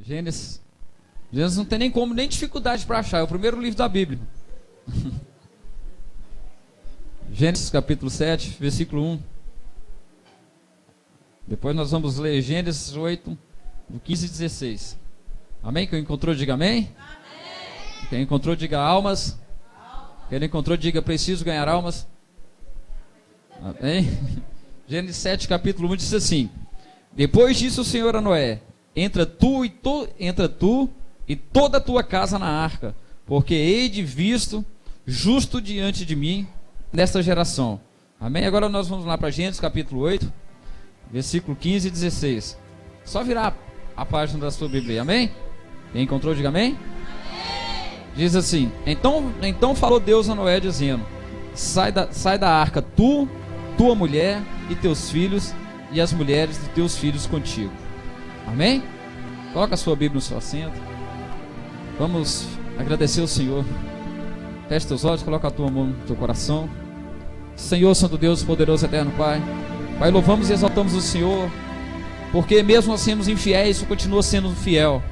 Gênesis. Gênesis não tem nem como, nem dificuldade para achar. É o primeiro livro da Bíblia. Gênesis capítulo 7, versículo 1. Depois nós vamos ler Gênesis 8, do 15 e 16. Amém? Quem encontrou, diga amém. Amém. Quem encontrou, diga almas. Quem não encontrou, diga preciso ganhar almas. Amém? Gênesis 7, capítulo 1 diz assim: depois disse o Senhor a Noé: entra tu e toda a tua casa na arca, porque hei de visto justo diante de mim nesta geração. Amém? Agora nós vamos lá para Gênesis capítulo 8, versículo 15 e 16. Só virar a página da sua Bíblia. Amém? Quem encontrou, diga amém. Amém. Diz assim: então falou Deus a Noé dizendo: sai da arca, tua mulher e teus filhos, e as mulheres de teus filhos contigo. Amém? Coloca a sua Bíblia no seu assento. Vamos agradecer ao Senhor. Feche teus olhos, coloca a tua mão no teu coração. Senhor, Santo Deus, poderoso, eterno Pai, Pai, louvamos e exaltamos o Senhor, porque mesmo nós sendo infiéis, o Senhor continua sendo fiel.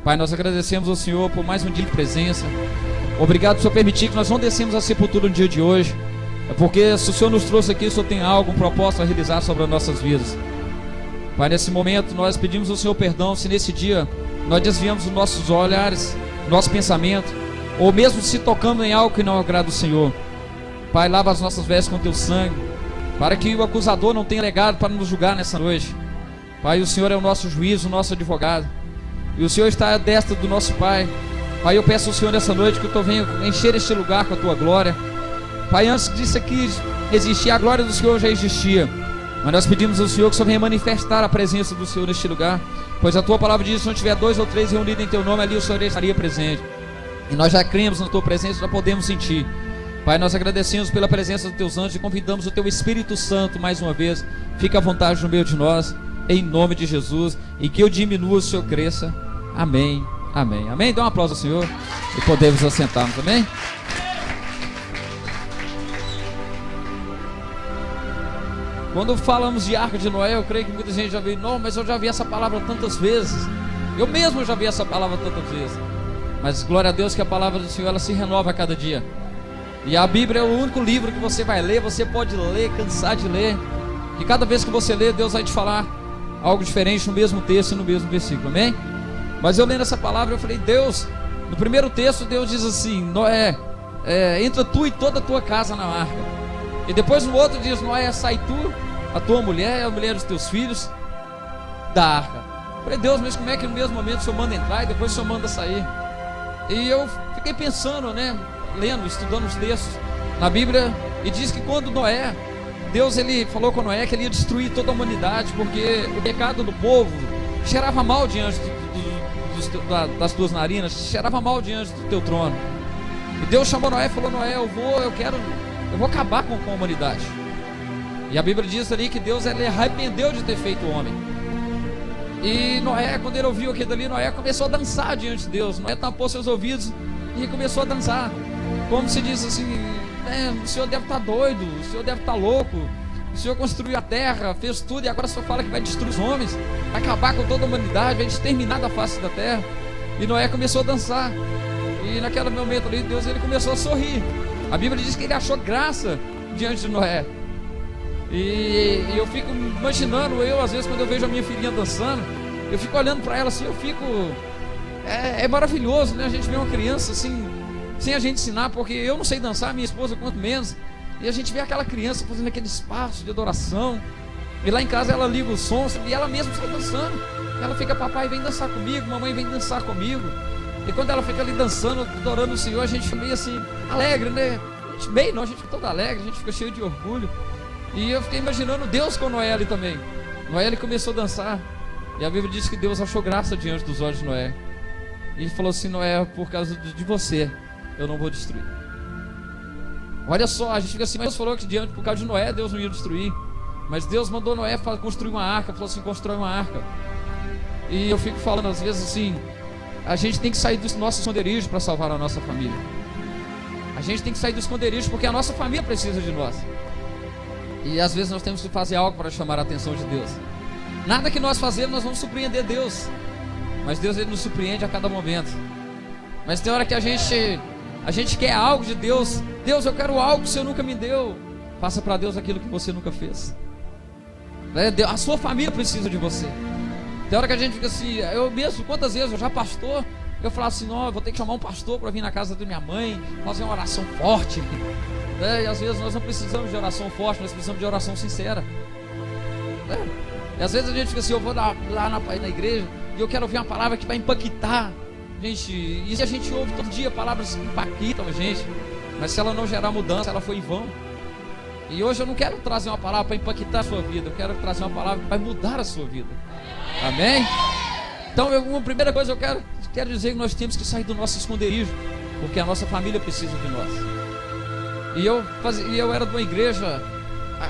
Pai, nós agradecemos ao Senhor por mais um dia de presença. Obrigado por Senhor permitir que nós não descemos a sepultura no dia de hoje. É porque se o Senhor nos trouxe aqui, o Senhor tem algo, um propósito a realizar sobre as nossas vidas. Pai, nesse momento nós pedimos ao Senhor perdão se nesse dia nós desviamos os nossos olhares, nosso pensamento, ou mesmo se tocamos em algo que não agrada o Senhor. Pai, lava as nossas vestes com teu sangue, para que o acusador não tenha legado para nos julgar nessa noite. Pai, o Senhor é o nosso juiz, o nosso advogado, e o Senhor está à destra do nosso Pai. Pai, eu peço ao Senhor nessa noite que eu venha encher este lugar com a tua glória. Pai, antes disso aqui existir, a glória do Senhor já existia, mas nós pedimos ao Senhor que o Senhor venha manifestar a presença do Senhor neste lugar, pois a tua palavra diz: se não tiver 2 ou 3 reunidos em teu nome, ali o Senhor estaria presente. E nós já cremos na tua presença, já podemos sentir. Pai, nós agradecemos pela presença dos teus anjos e convidamos o teu Espírito Santo mais uma vez. Fica à vontade no meio de nós, em nome de Jesus, e que eu diminua, o Senhor cresça. Amém, amém, amém. Dá um aplauso ao Senhor e podemos assentarmos, amém? Quando falamos de arca de Noé, eu creio que muita gente já viu: não, mas eu já vi essa palavra tantas vezes. Eu mesmo já vi essa palavra tantas vezes. Mas glória a Deus que a palavra do Senhor, ela se renova a cada dia. E a Bíblia é o único livro que você vai ler, você pode ler, cansar de ler, e cada vez que você lê, Deus vai te falar algo diferente no mesmo texto e no mesmo versículo, amém? Mas eu lendo essa palavra, eu falei: Deus, no primeiro texto Deus diz assim: Noé, entra tu e toda a tua casa na arca. E depois no outro diz: Noé, sai tu, a tua mulher e a mulher dos teus filhos da arca. Eu falei: Deus, mas como é que no mesmo momento o Senhor manda entrar e depois o Senhor manda sair? E eu fiquei pensando, né, lendo, estudando os textos na Bíblia, e diz que quando Noé, Deus ele falou com Noé que ele ia destruir toda a humanidade, porque o pecado do povo cheirava mal diante das tuas narinas, cheirava mal diante do teu trono. E Deus chamou Noé e falou: Noé, eu vou acabar com a humanidade. E a Bíblia diz ali que Deus ele arrependeu de ter feito o homem. E Noé, quando ele ouviu aquilo ali, Noé começou a dançar diante de Deus. Noé tapou seus ouvidos e começou a dançar, como se diz assim: o Senhor deve estar doido, o Senhor deve estar louco, o Senhor construiu a terra, fez tudo, e agora o Senhor fala que vai destruir os homens, vai acabar com toda a humanidade, vai exterminar da face da terra. E Noé começou a dançar, e naquele momento ali, Deus ele começou a sorrir. A Bíblia diz que ele achou graça diante de Noé. E eu fico imaginando, às vezes quando eu vejo a minha filhinha dançando, eu fico olhando para ela assim, eu fico... É maravilhoso, né? A gente vê uma criança assim, sem a gente ensinar, porque eu não sei dançar, minha esposa quanto menos. E a gente vê aquela criança fazendo aquele espaço de adoração. E lá em casa ela liga o som e ela mesma está dançando. Ela fica: papai, vem dançar comigo, mamãe, vem dançar comigo. E quando ela fica ali dançando, adorando o Senhor, a gente fica meio assim, alegre, né? A gente fica todo alegre, a gente fica cheio de orgulho. E eu fiquei imaginando Deus com Noé ali também. Noé ele começou a dançar, e a Bíblia diz que Deus achou graça diante dos olhos de Noé. E ele falou assim: Noé, por causa de você, eu não vou destruir. Olha só, a gente fica assim: mas Deus falou que por causa de Noé, Deus não ia destruir. Mas Deus mandou Noé construir uma arca, falou assim: constrói uma arca. E eu fico falando às vezes assim: a gente tem que sair dos nossos esconderijos para salvar a nossa família. A gente tem que sair dos esconderijos porque a nossa família precisa de nós. E às vezes nós temos que fazer algo para chamar a atenção de Deus. Nada que nós fazemos nós vamos surpreender Deus. Mas Deus, ele nos surpreende a cada momento. Mas tem hora que a gente quer algo de Deus. Deus, eu quero algo que o Senhor nunca me deu. Faça para Deus aquilo que você nunca fez. A sua família precisa de você. Tem hora que a gente fica assim, eu mesmo, quantas vezes eu já pastor, eu falo assim, não, eu vou ter que chamar um pastor para vir na casa da minha mãe, fazer uma oração forte. E às vezes nós não precisamos de oração forte, nós precisamos de oração sincera. E às vezes a gente fica assim, eu vou lá na igreja e eu quero ouvir uma palavra que vai impactar. Gente, e se a gente ouve todo dia palavras que impactam a gente, mas se ela não gerar mudança, ela foi em vão. E hoje eu não quero trazer uma palavra para impactar a sua vida, eu quero trazer uma palavra que vai mudar a sua vida. Amém? Então, uma primeira coisa, eu quero dizer que nós temos que sair do nosso esconderijo, porque a nossa família precisa de nós. E eu era de uma igreja,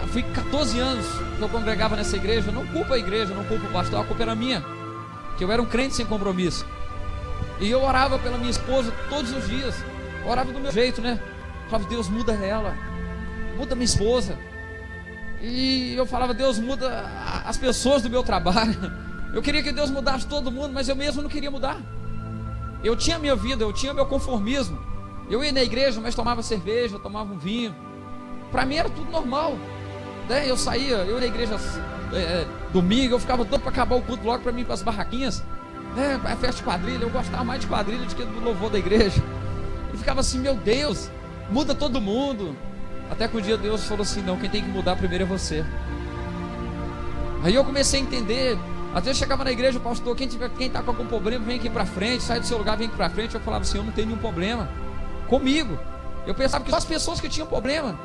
fui 14 anos que eu congregava nessa igreja. Não culpa a igreja, não culpa o pastor, a culpa era minha, que eu era um crente sem compromisso. E eu orava pela minha esposa todos os dias, orava do meu jeito, né? Falava, Deus, muda ela, muda minha esposa. E eu falava, Deus, muda as pessoas do meu trabalho. Eu queria que Deus mudasse todo mundo, mas eu mesmo não queria mudar. Eu tinha a minha vida, eu tinha meu conformismo. Eu ia na igreja, mas tomava cerveja, tomava um vinho. Para mim era tudo normal. Eu saía, eu ia na igreja domingo, eu ficava doido para acabar o culto logo para mim, para as barraquinhas. A festa de quadrilha, eu gostava mais de quadrilha do que do louvor da igreja. E ficava assim, meu Deus, muda todo mundo. Até que um dia Deus falou assim, não, quem tem que mudar primeiro é você. Aí eu comecei a entender. Às vezes chegava na igreja, o pastor, quem está com algum problema, vem aqui para frente, sai do seu lugar, vem aqui para frente. Eu falava assim, eu não tenho nenhum problema comigo. Eu pensava que só as pessoas que tinham problema,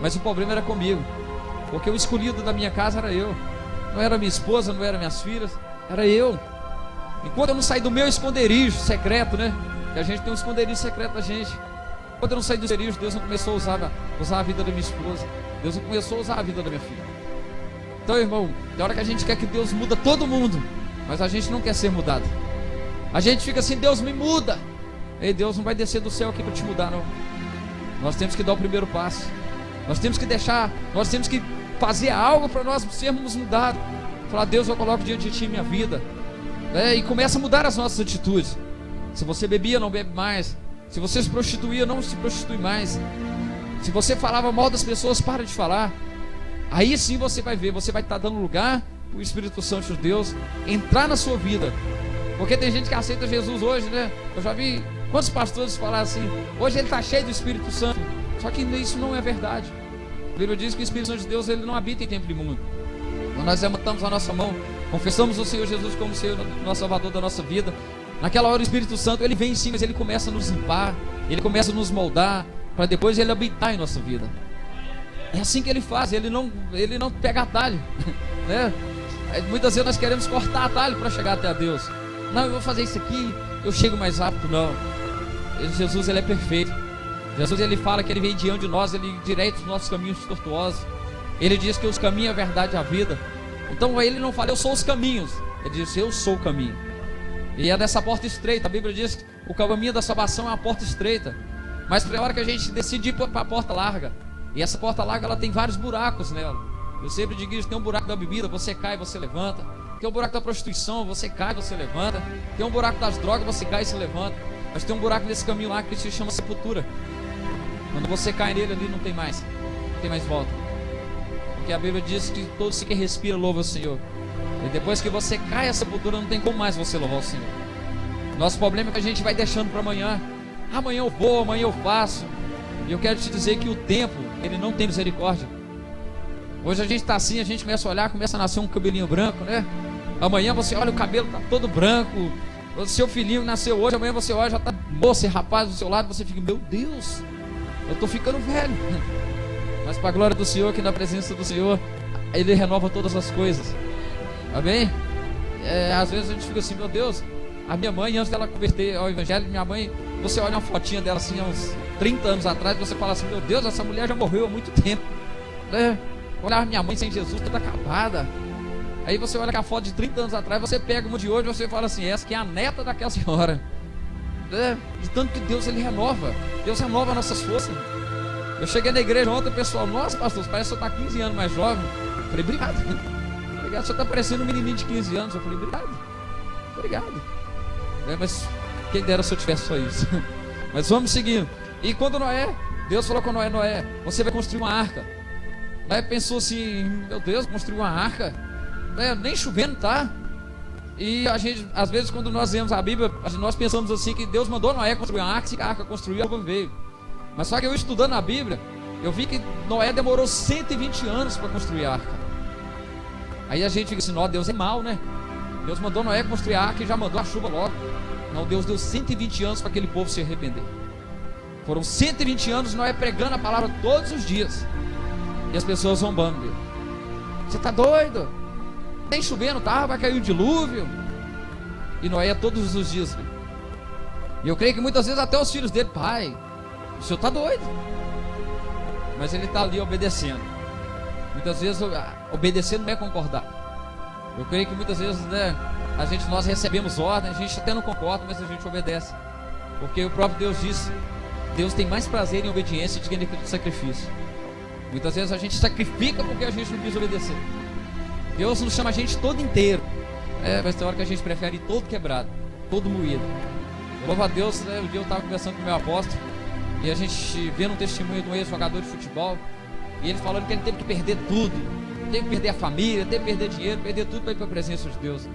mas o problema era comigo, porque o escolhido da minha casa era eu. Não era minha esposa, não eram minhas filhas, era eu. Enquanto eu não saí do meu esconderijo secreto, né? Que a gente tem um esconderijo secreto da gente. Quando eu não saí do esconderijo, Deus não começou a usar a vida da minha esposa. Deus não começou a usar a vida da minha filha. Então, irmão, tem hora que a gente quer que Deus muda todo mundo, mas a gente não quer ser mudado. A gente fica assim, Deus me muda. Ei, Deus não vai descer do céu aqui para te mudar, não. Nós temos que dar o primeiro passo. Nós temos que fazer algo para nós sermos mudados. Falar, Deus, eu coloco diante de ti minha vida. E começa a mudar as nossas atitudes. Se você bebia, não bebe mais. Se você se prostituía, não se prostitui mais. Se você falava mal das pessoas, para de falar. Aí sim você vai ver, você vai estar dando lugar para o Espírito Santo de Deus entrar na sua vida. Porque tem gente que aceita Jesus hoje, né? Eu já vi quantos pastores falaram assim, hoje ele está cheio do Espírito Santo. Só que isso não é verdade. A Bíblia diz que o Espírito Santo de Deus, ele não habita em templo imundo. Quando nós levantamos a nossa mão, confessamos o Senhor Jesus como Senhor, nosso Salvador da nossa vida, naquela hora o Espírito Santo, ele vem em si, mas ele começa a nos limpar, ele começa a nos moldar, para depois ele habitar em nossa vida. É assim que ele faz, ele não pega atalho, né? Muitas vezes nós queremos cortar atalho para chegar até a Deus. Não, eu vou fazer isso aqui, eu chego mais rápido. Não. Jesus, ele é perfeito. Jesus, ele fala que ele vem diante de nós, ele direita os nossos caminhos tortuosos. Ele diz que os caminhos é a verdade e a vida. Então ele não fala, eu sou os caminhos. Ele diz, eu sou o caminho. E é dessa porta estreita. A Bíblia diz que o caminho da salvação é uma porta estreita. Mas para a hora que a gente decide ir para a porta larga, e essa porta larga, ela tem vários buracos nela. Eu sempre digo isso, tem um buraco da bebida, você cai, você levanta. Tem um buraco da prostituição, você cai, você levanta. Tem um buraco das drogas, você cai e se levanta. Mas tem um buraco nesse caminho lá que se chama sepultura. Quando você cai nele ali, não tem mais volta. Porque a Bíblia diz que todo se que respira louva o Senhor. E depois que você cai a sepultura, não tem como mais você louvar o Senhor. Nosso problema é que a gente vai deixando para amanhã. Amanhã eu vou, amanhã eu faço. E eu quero te dizer que o tempo, ele não tem misericórdia. Hoje a gente está assim, a gente começa a olhar, começa a nascer um cabelinho branco, né? Amanhã você olha, o cabelo está todo branco. O seu filhinho nasceu hoje, amanhã você olha, já está moça e rapaz do seu lado. Você fica, meu Deus, eu estou ficando velho. Mas para a glória do Senhor, que na presença do Senhor, ele renova todas as coisas. Amém? Às vezes a gente fica assim, meu Deus, a minha mãe, antes dela converter ao evangelho, minha mãe, você olha uma fotinha dela assim, há uns 30 anos atrás, você fala assim, meu Deus, essa mulher já morreu há muito tempo, né? Olhar minha mãe sem Jesus, toda acabada. Aí você olha com a foto de 30 anos atrás, você pega uma de hoje, você fala assim, essa que é a neta daquela senhora, né? De tanto que Deus, ele renova. Deus renova nossas forças. Eu cheguei na igreja ontem, o pessoal, nossa pastor, parece que você está 15 anos mais jovem. Eu falei, obrigado. Obrigado, você está parecendo um menininho de 15 anos. Eu falei, obrigado. Obrigado. Mas quem dera se eu tivesse só isso. Mas vamos seguindo. E quando Deus falou com Noé, você vai construir uma arca. Noé pensou assim, meu Deus, construir uma arca? Nem chovendo tá. E a gente, às vezes, quando nós lemos a Bíblia, nós pensamos assim, que Deus mandou Noé construir uma arca, e a arca construiu, a água veio. Mas só que eu estudando a Bíblia, eu vi que Noé demorou 120 anos para construir a arca. Aí a gente fica assim, Deus é mau, né? Deus mandou Noé construir a arca e já mandou a chuva logo. Não, Deus deu 120 anos para aquele povo se arrepender. Foram 120 anos Noé pregando a palavra todos os dias. E as pessoas zombando dele. Você está doido? Nem chovendo, tá? Vai cair um dilúvio. E Noé todos os dias. E eu creio que muitas vezes até os filhos dele, pai, o senhor está doido. Mas ele está ali obedecendo. Muitas vezes obedecer não é concordar. Eu creio que muitas vezes, né, nós recebemos ordens, a gente até não concorda, mas a gente obedece. Porque o próprio Deus disse, Deus tem mais prazer em obediência do que em sacrifício. Muitas vezes a gente sacrifica porque a gente não quis obedecer. Deus nos chama a gente todo inteiro. Mas tem hora que a gente prefere ir todo quebrado, todo moído. Eu louvo a Deus, né? Um dia eu estava conversando com o meu apóstolo, e a gente vendo um testemunho de um ex-jogador de futebol, e ele falando que ele teve que perder tudo. Teve que perder a família, teve que perder dinheiro, perder tudo para ir para a presença de Deus.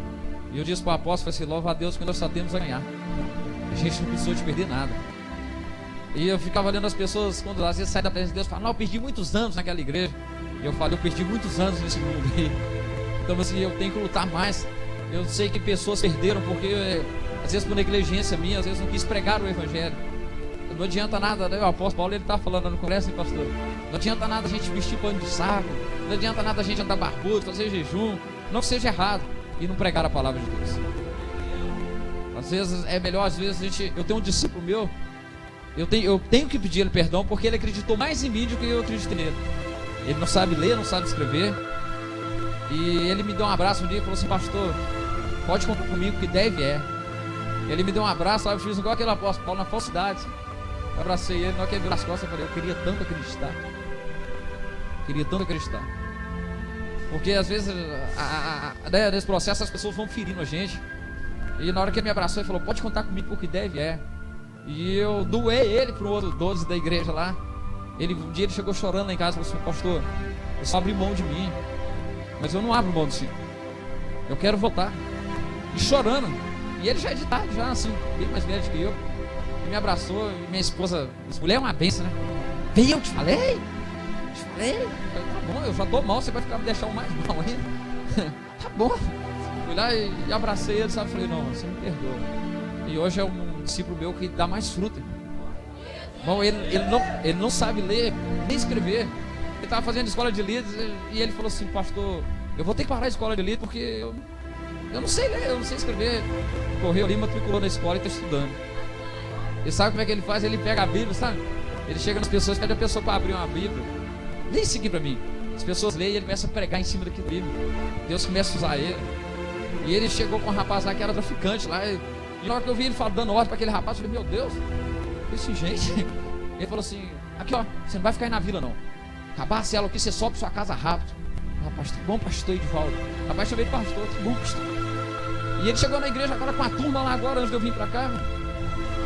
E eu disse para o apóstolo, falei assim, louva a Deus que nós só temos a ganhar. A gente não precisou de perder nada. E eu ficava olhando as pessoas, quando às vezes sai da presença de Deus, falam, não, eu perdi muitos anos naquela igreja. E eu falo, eu perdi muitos anos nesse mundo aí. Então assim, eu tenho que lutar mais. Eu sei que pessoas perderam porque, às vezes por negligência minha, às vezes não quis pregar o evangelho. Não adianta nada, né? O apóstolo Paulo, ele está falando no congresso, hein, pastor? Não adianta nada a gente vestir pano de saco, não adianta nada a gente andar barbudo, fazer jejum, não que seja errado, e não pregar a palavra de Deus. Às vezes é melhor, às vezes eu tenho um discípulo meu, eu tenho que pedir ele perdão, porque ele acreditou mais em mim do que eu acreditei nele. Ele não sabe ler, não sabe escrever, e ele me deu um abraço um dia e falou assim, pastor, pode contar comigo que deve é. Ele me deu um abraço, sabe, eu fiz igual aquele apóstolo Paulo na falsidade. Eu abracei ele, na hora que ele virou as costas, eu falei, eu queria tanto acreditar. Queria tanto acreditar. Porque às vezes, nesse processo, as pessoas vão ferindo a gente. E na hora que ele me abraçou, ele falou, pode contar comigo porque deve é. E eu doei ele para o outro 12 da igreja lá. Um dia ele chegou chorando lá em casa e falou assim, pastor, eu só abri mão de mim, mas eu não abro mão de si. Eu quero voltar. E chorando. E ele já é de idade, já assim, bem mais velho que eu. E me abraçou, e minha esposa, essa mulher é uma benção, né? Vem, eu te falei. Eu falei, tá bom, eu já tô mal, você vai ficar me deixar mais mal ainda. Tá bom. Fui lá e abracei ele, sabe? Falei, não, você me perdoa. E hoje é um discípulo meu que dá mais fruto. Bom, ele não sabe ler, nem escrever. Ele estava fazendo escola de líderes e ele falou assim, pastor, eu vou ter que parar a escola de líderes porque eu não sei ler, eu não sei escrever. Correu ali, matriculou na escola e está estudando. E sabe como é que ele faz? Ele pega a Bíblia, sabe? Ele chega nas pessoas, pede a pessoa para abrir uma Bíblia. Nem seguir para mim. As pessoas leem e ele começa a pregar em cima daquilo Bíblia. Deus começa a usar ele. E ele chegou com um rapaz lá que era traficante lá. E na hora que eu vi ele dando ordem para aquele rapaz, eu falei, meu Deus, esse gente. Ele falou assim, aqui ó, você não vai ficar aí na vila não. Acabar a cela aqui, você sobe sua casa rápido. Rapaz, tá bom, pastor Edivaldo. Rapaz, chamei de pastor, tá bom, pastor. E ele chegou na igreja agora com a turma lá agora, antes de eu vir para cá.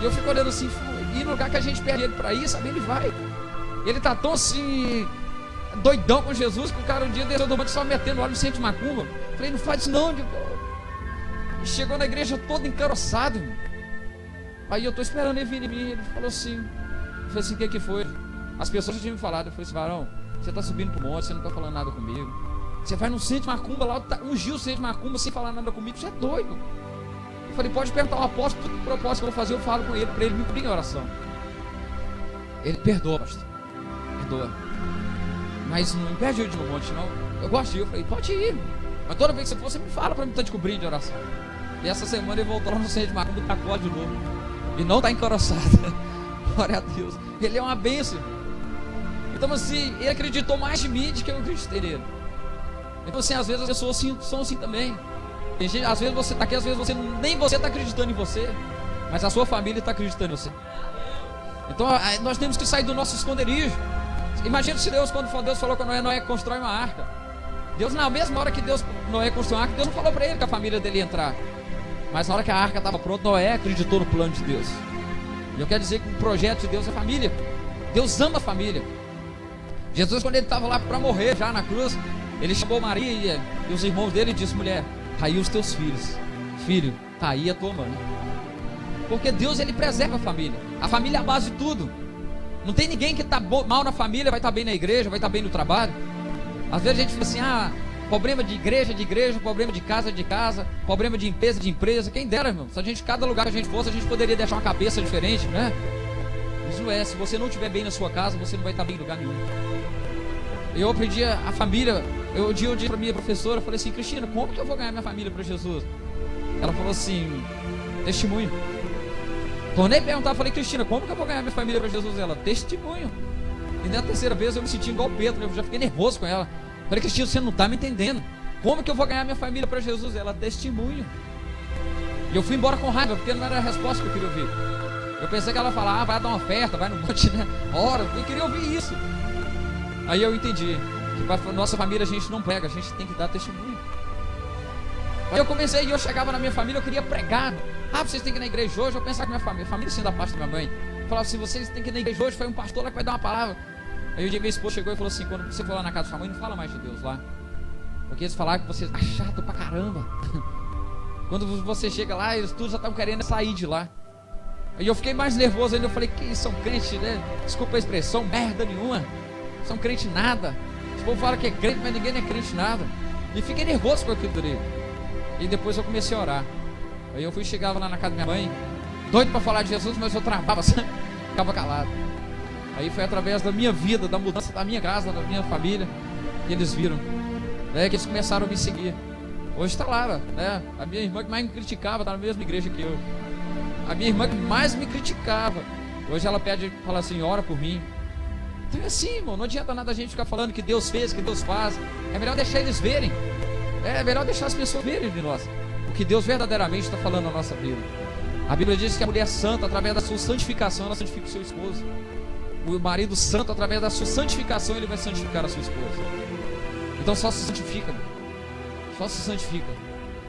E eu fico olhando assim, e no lugar que a gente perde ele para ir, sabe, ele vai. Ele tá tão assim, doidão com Jesus, que o cara um dia desceu do banco só metendo óleo no centro de macumba. Falei, não faz isso não, e chegou na igreja todo encaroçado. Aí eu tô esperando ele vir em mim, ele falou assim, eu falei assim, o que foi? As pessoas já tinham me falado, eu falei assim, varão, você tá subindo pro monte, você não tá falando nada comigo. Você vai no centro de macumba lá, ungiu o centro de macumba sem falar nada comigo, você é doido. Eu falei, pode perguntar ao apóstolo, tudo que propósito que eu vou fazer, eu falo com ele, para ele me cumprir em oração. Ele perdoa, pastor, perdoa. Mas não impede eu de ir no monte, não. Eu gosto de ir, eu falei, pode ir. Mas toda vez que você for, você me fala para me estar te cobrindo de oração. E essa semana ele voltou lá no centro de macumba e tacou de novo. E não está encaroçado. Glória a Deus. Ele é uma bênção. Então assim, ele acreditou mais em mim do que eu acreditei nele. Então assim, às vezes as pessoas são assim também. Tem gente, às vezes você está aqui, às vezes nem você está acreditando em você, mas a sua família está acreditando em você. Então nós temos que sair do nosso esconderijo. Imagina se Deus, quando Deus falou com Noé constrói uma arca. Deus, na mesma hora que Noé construiu uma arca, Deus não falou para ele que a família dele ia entrar. Mas na hora que a arca estava pronta, Noé acreditou no plano de Deus. E eu quero dizer que o projeto de Deus é família. Deus ama a família. Jesus, quando ele estava lá para morrer já na cruz, ele chamou Maria e os irmãos dele e disse: mulher, tá aí os teus filhos. Filho, tá aí a tua mãe. Porque Deus, ele preserva a família. A família é a base de tudo. Não tem ninguém que está mal na família vai estar bem na igreja, vai estar bem no trabalho. Às vezes a gente fala assim: problema de igreja, problema de casa, problema de empresa. Quem dera, irmão. Se a gente, cada lugar que a gente fosse, a gente poderia deixar uma cabeça diferente, né? Isso não é. Se você não estiver bem na sua casa, você não vai estar bem em lugar nenhum. Eu aprendi a família. Eu disse para minha professora, eu falei assim: Cristina, como que eu vou ganhar minha família para Jesus? Ela falou assim: testemunho. Tornei a perguntar, falei: Cristina, como que eu vou ganhar minha família para Jesus? Ela: testemunho. E na terceira vez eu me senti igual o Pedro, eu já fiquei nervoso com ela. Falei: Cristina, você não está me entendendo. Como que eu vou ganhar minha família para Jesus? Ela: testemunho. E eu fui embora com raiva, porque não era a resposta que eu queria ouvir. Eu pensei que ela ia falar: vai dar uma oferta, vai no monte, né? Ora, eu queria ouvir isso. Aí eu entendi que para nossa família a gente não prega, a gente tem que dar testemunho. Aí eu comecei, e eu chegava na minha família, eu queria pregar. Vocês têm que ir na igreja hoje. Eu pensava que minha família sim, da parte da minha mãe. Eu falava assim: vocês têm que ir na igreja hoje, foi um pastor lá que vai dar uma palavra. Aí um dia minha esposa chegou e falou assim: quando você for lá na casa da sua mãe, não fala mais de Deus lá, porque eles falaram que você tá chato pra caramba. Quando você chega lá, eles todos já estão querendo sair de lá. Aí eu fiquei mais nervoso ainda. Eu falei: que eles são crentes, né? Desculpa a expressão, merda nenhuma. São crente nada. Os povo fala que é crente, mas ninguém é crente nada. E fiquei nervoso com aquilo dele. E depois eu comecei a orar. Aí eu chegava lá na casa da minha mãe, doido para falar de Jesus, mas eu travava, ficava calado. Aí foi através da minha vida, da mudança da minha casa, da minha família, que eles viram, né, que eles começaram a me seguir. Hoje está lá, né? A minha irmã que mais me criticava está na mesma igreja que eu. A minha irmã que mais me criticava, hoje ela fala assim: ora por mim. Então é assim, irmão, não adianta nada a gente ficar falando que Deus fez, que Deus faz. É melhor deixar eles verem. É melhor deixar as pessoas verem de nós o que Deus verdadeiramente está falando na nossa vida. A Bíblia diz que a mulher santa, através da sua santificação, ela santifica o seu esposo. O marido santo, através da sua santificação, ele vai santificar a sua esposa. Então só se santifica, só se santifica.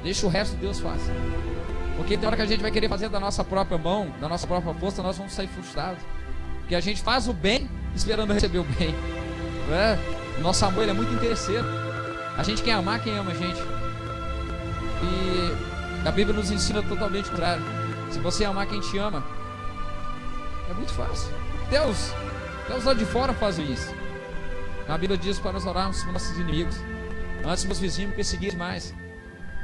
Deixa o resto Deus faz. Porque tem hora que a gente vai querer fazer da nossa própria mão, da nossa própria força, nós vamos sair frustrados. Porque a gente faz o bem esperando receber o bem, não é? O nosso amor, ele é muito interesseiro. A gente quer amar quem ama a gente. E a Bíblia nos ensina totalmente o contrário. Se você amar quem te ama, é muito fácil. Deus lá de fora faz isso. A Bíblia diz para nós orarmos por nossos inimigos, antes meus vizinhos me perseguirem mais.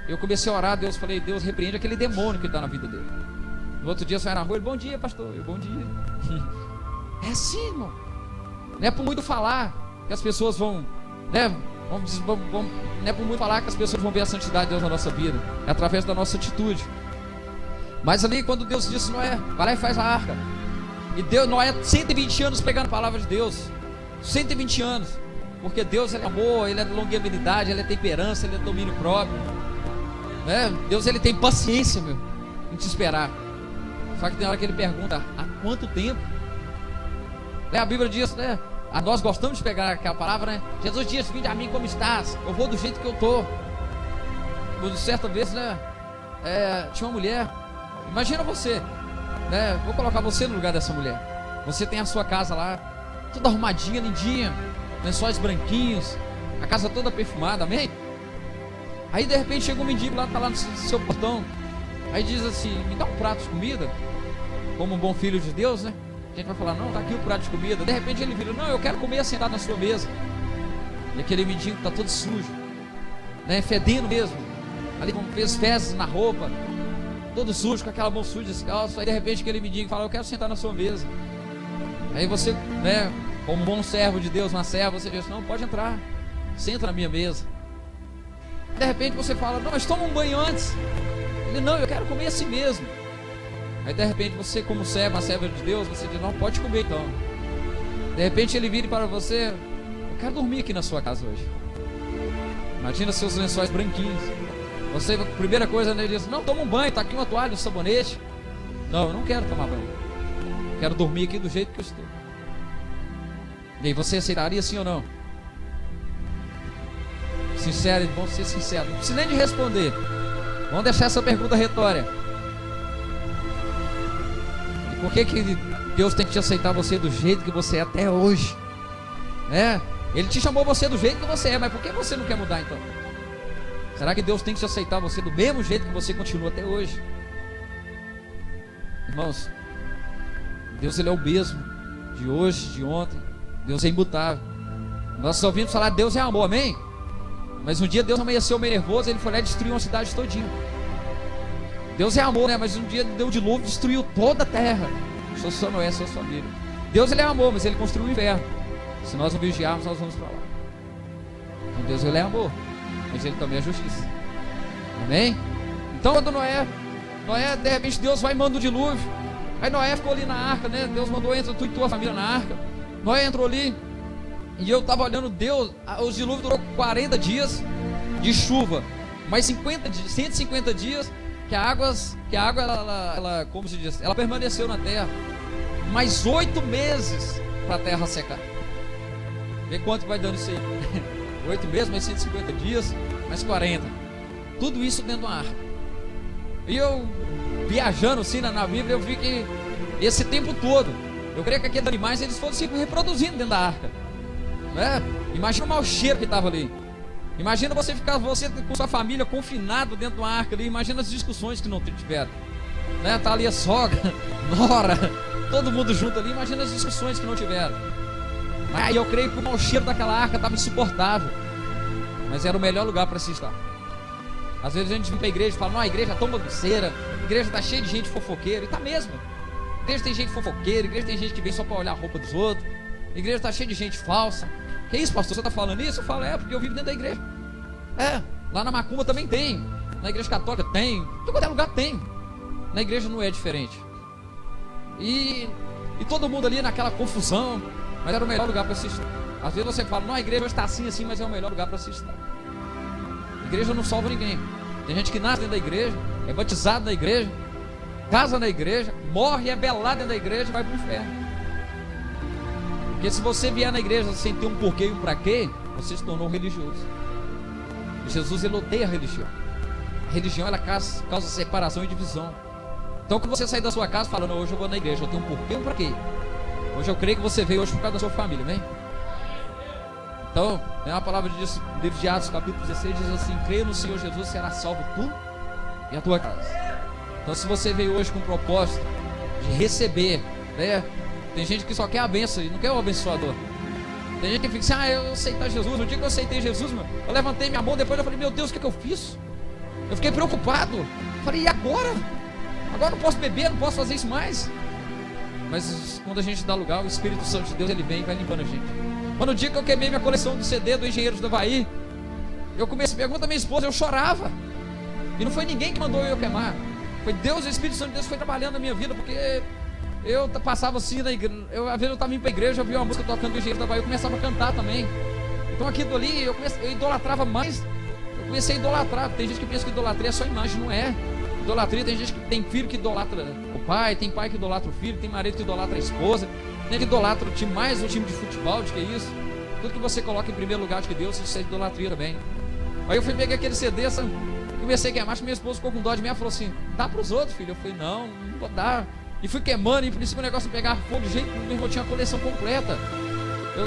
Eu comecei a orar a Deus, falei: Deus, repreende aquele demônio que está na vida dele. No outro dia eu saí na rua, ele: bom dia, pastor. Eu: bom dia. É assim, irmão. Não é por muito falar que as pessoas vão, né? Não é por muito falar que as pessoas vão ver a santidade de Deus na nossa vida. É através da nossa atitude. Mas ali, quando Deus disse: Noé, vai lá e faz a arca. E Deus, Noé, 120 anos pregando a palavra de Deus. 120 anos. Porque Deus, ele é amor, ele é longanimidade, ele é temperança, ele é domínio próprio, né? Deus, ele tem paciência, meu, em te esperar. Só que tem hora que ele pergunta: há quanto tempo? A Bíblia diz, né? Nós gostamos de pegar aquela palavra, né? Jesus disse: vinde a mim como estás. Eu vou do jeito que eu estou. Certa vez, né? Tinha uma mulher. Imagina você, né? Vou colocar você no lugar dessa mulher. Você tem a sua casa lá, toda arrumadinha, lindinha, lençóis branquinhos, a casa toda perfumada, amém? Aí de repente chega um mendigo lá, tá lá no seu portão. Aí diz assim: me dá um prato de comida. Como um bom filho de Deus, né? A gente vai falar: não, tá aqui o prato de comida. De repente ele vira: não, eu quero comer sentado na sua mesa. E aquele mendigo tá todo sujo, né? Fedendo mesmo, ali fez fezes na roupa, todo sujo, com aquela mão suja, descalço. Aí de repente aquele mendigo fala: eu quero sentar na sua mesa. Aí você, né, como um bom servo de Deus, uma serva, você diz: não, pode entrar, senta na minha mesa. De repente você fala: não, mas toma um banho antes. Ele: não, eu quero comer assim mesmo. Aí de repente você, como servo, uma serva de Deus, você diz: não, pode comer então. De repente ele vira para você: eu quero dormir aqui na sua casa hoje. Imagina seus lençóis branquinhos. Você, a primeira coisa, né, ele diz: não, toma um banho, está aqui uma toalha, um sabonete. Não, eu não quero tomar banho, quero dormir aqui do jeito que eu estou. E aí, você aceitaria sim ou não? Sincero, vamos ser sinceros, não precisa nem de responder. Vamos deixar essa pergunta retórica. E por que Deus tem que te aceitar você do jeito que você é até hoje? Ele te chamou você do jeito que você é, mas por que você não quer mudar então? Será que Deus tem que te aceitar você do mesmo jeito que você continua até hoje? Irmãos, Deus ele é o mesmo, de hoje, de ontem. Deus é imutável. Nós ouvimos falar Deus é amor, amém? Mas um dia Deus amanheceu meio nervoso, ele foi lá e destruiu uma cidade todinha. Deus é amor, né? Mas um dia deu dilúvio, destruiu toda a terra. Só Noé, sua família. Deus ele é amor, mas ele construiu o inferno. Se nós não vigiarmos, nós vamos para lá. Então Deus ele é amor, mas ele também é justiça. Amém? Então quando Noé, de repente Deus vai e manda o dilúvio. Aí Noé ficou ali na arca, né? Deus mandou, entra tu e tua família na arca. Noé entrou ali. E eu estava olhando Deus, os dilúvios durou 40 dias de chuva. Mais 150 dias que a água ela, como se diz, ela permaneceu na terra. Mais 8 meses para a terra secar. Vê quanto vai dando isso aí. 8 meses, mais 150 dias, mais 40. Tudo isso dentro do ar. E eu, viajando assim na Bíblia, eu vi que esse tempo todo, eu creio que aqueles animais, eles foram se reproduzindo dentro da arca. Imagina o mau cheiro que estava ali. Imagina você com sua família confinado dentro de uma arca ali. Imagina as discussões que não tiveram. Tá ali a sogra, nora, todo mundo junto ali. Imagina as discussões que não tiveram. Aí eu creio que o mau cheiro daquela arca estava insuportável. Mas era o melhor lugar para se estar. Às vezes a gente vem para a igreja e fala: não, a igreja é tão bagunceira, a igreja está cheia de gente fofoqueira. E está mesmo. A igreja tem gente fofoqueira, a igreja tem gente que vem só para olhar a roupa dos outros. A igreja está cheia de gente falsa. Que isso, pastor? Você está falando isso? Eu falo: porque eu vivo dentro da igreja. Lá na Macumba também tem. Na igreja católica tem. Em todo qualquer lugar tem. Na igreja não é diferente. E todo mundo ali naquela confusão. Mas era o melhor lugar para se estar. Às vezes você fala: não, a igreja está assim, mas é o melhor lugar para se estar. A igreja não salva ninguém. Tem gente que nasce dentro da igreja, é batizado na igreja, casa na igreja, morre, é velado dentro da igreja e vai para o inferno. Porque se você vier na igreja sem ter um porquê e um pra quê, você se tornou religioso. E Jesus ele odeia a religião. A religião ela causa separação e divisão. Então quando você sair da sua casa falando: hoje eu vou na igreja, eu tenho um porquê e um pra quê. Hoje eu creio que você veio hoje por causa da sua família, amém? Então, tem uma palavra disso, no livro de Atos, capítulo 16, diz assim: creia no Senhor Jesus, será salvo tu e a tua casa. Então se você veio hoje com o propósito de receber, tem gente que só quer a bênção e não quer o abençoador. Tem gente que fica assim: eu aceitar Jesus. No dia que eu aceitei Jesus, eu levantei minha mão, depois eu falei: meu Deus, o que eu fiz? Eu fiquei preocupado. Falei: e agora? Agora não posso beber, não posso fazer isso mais. Mas quando a gente dá lugar, o Espírito Santo de Deus ele vem e vai limpando a gente. Quando o dia que eu queimei minha coleção de CD do Engenheiros do Havaí, eu comecei a perguntar à minha esposa, eu chorava. E não foi ninguém que mandou eu queimar. Foi Deus, o Espírito Santo de Deus foi trabalhando na minha vida. Porque eu passava assim na igreja, às vezes eu estava indo para a igreja, eu via uma música tocando do Engenheiros do Havaí, eu começava a cantar também. Então aquilo ali, eu idolatrava mais. Eu comecei a idolatrar. Tem gente que pensa que idolatria é só imagem, não é. Idolatria, tem gente que tem filho que idolatra o pai, tem pai que idolatra o filho, tem marido que idolatra a esposa, tem que idolatra o time, mais o time de futebol, de que isso. Tudo que você coloca em primeiro lugar de que Deus, isso é idolatria também. Aí eu fui pegar aquele CD, comecei a queimar, acho que minha esposa ficou com dó de mim, ela falou assim: dá para os outros, filho. Eu falei: não vou dar. E fui queimando, e por isso o negócio não pegava fogo de jeito, meu irmão tinha a coleção completa.